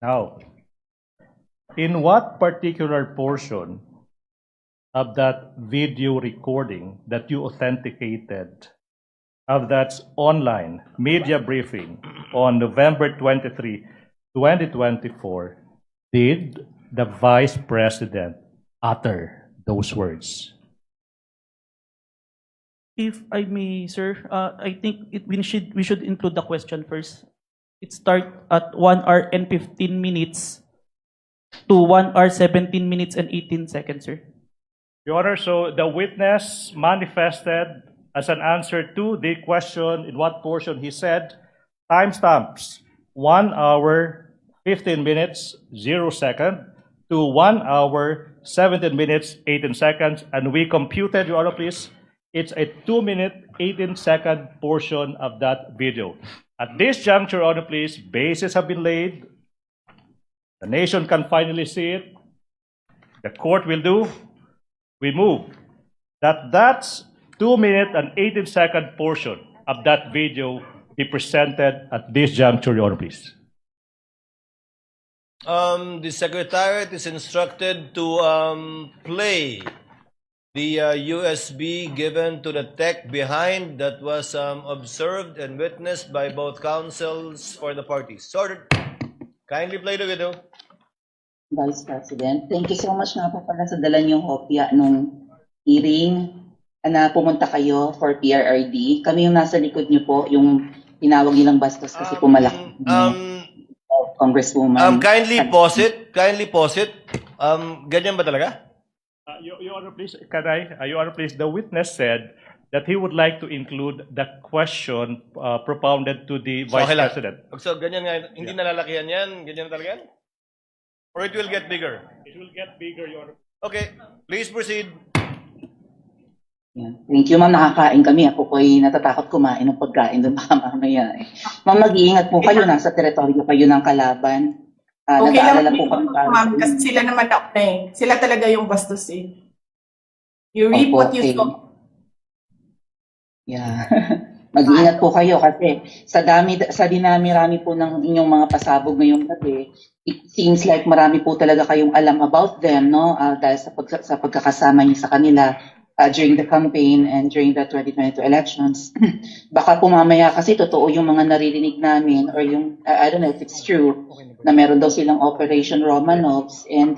Now, in what particular portion of that video recording that you authenticated of that online media briefing on November 23, 2024, did the Vice President utter those words? If I may, sir, I think we should include the question first. It start at 1 hour and 15 minutes to 1 hour 17 minutes and 18 seconds, sir. Your Honor, so the witness manifested as an answer to the question in what portion he said, timestamps 1 hour 15 minutes 0 second to 1 hour 17 minutes 18 seconds, and we computed, Your Honor, please, it's a 2-minute 18-second portion of that video. At this juncture, Your Honor, please, bases have been laid. The nation can finally see it. The court will do. We move that's 2-minute and 18-second portion of that video be presented at this juncture, Your Honor, please. The Secretariat is instructed to play the USB given to the tech behind that was observed and witnessed by both counsels for the parties. Ordered. Kindly play the video. Vice President, thank you so much nga po pala sa dala niyong kopya nung hearing na pumunta kayo for PRRD. Kami yung nasa likod niyo po, yung tinawag nilang bastos kasi pumalaki. Congresswoman. Kindly pause it. Kindly pause it. Ganyan ba talaga? Your Honor, please, can I? Your Honor, please, the witness said that he would like to include the question propounded to the Vice President. So, ganyan nga, hindi nalalakihan yan? Ganyan talaga yan? Or it will get bigger? It will get bigger, Your Honor. Okay, please proceed. Yeah. Thank you, ma'am. Nakakain kami. Ako po'y natatakot kumain ng pagkain doon baka mamaya. Ma'am, mag-iingat po kayo. Nasa teritoryo kayo ng kalaban. Okay Nag-aalala lang po kami. ma'am, kasi sila naman na eh. Sila talaga yung bastos eh. You reap what you sow. Yeah. Mag-iingat po kayo kasi sa dinami-rami po ng inyong mga pasabog ngayong gabi, it seems like marami po talaga kayong alam about them, no? Dahil sa pagkakasama niyo sa kanila during the campaign and during the 2022 elections. Baka po mamaya kasi totoo yung mga naririnig namin or yung, I don't know if it's true, na meron daw silang Operation Romanovs and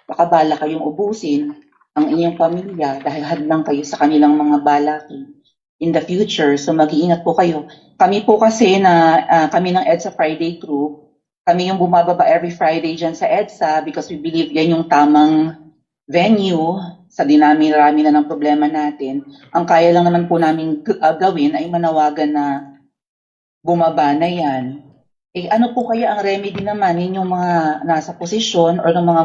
baka bala kayong ubusin ang inyong pamilya dahil hadlang kayo sa kanilang mga balakin in the future. So mag-iingat po kayo. Kami po kasi kami ng EDSA Friday crew, kami yung bumababa every Friday dyan sa EDSA because we believe yan yung tamang venue sa dinami-rami na ng problema natin. Ang kaya lang naman po namin gawin ay manawagan na bumaba na yan. Eh ano po kaya ang remedy naman ninyong mga nasa posisyon or ng mga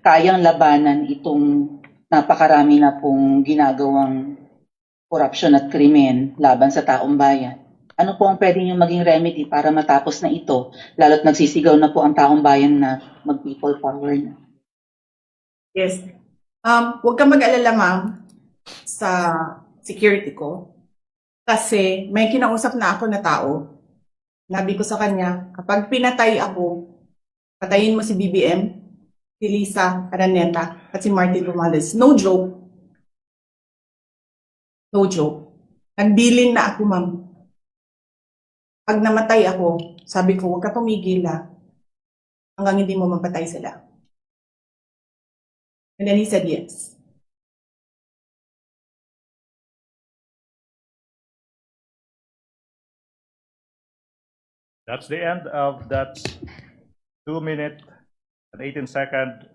kayang labanan itong napakarami na pong ginagawang korupsyon at krimen laban sa taong bayan? Ano po ang pwede nyo maging remedy para matapos na ito? Lalo't nagsisigaw na po ang taong bayan na mag-people power na. Yes. Huwag kang mag-alala ma'am sa security ko. Kasi may kinausap na ako na tao. Nabi ko sa kanya, kapag pinatay ako, patayin mo si BBM, si Lisa Araneta, at si Martin Romales. No joke. No joke. Nagbilin na ako, ma'am. Pag namatay ako, sabi ko, huwag ka tumigil hanggang hindi mo mapatay sila. And then he said yes. That's the end of that 2-minute and 18-second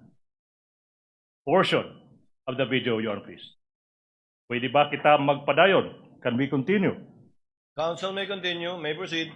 portion of the video, Your Honor, please. Pwede ba kita magpadayon? Can we continue? Counsel may continue. May proceed.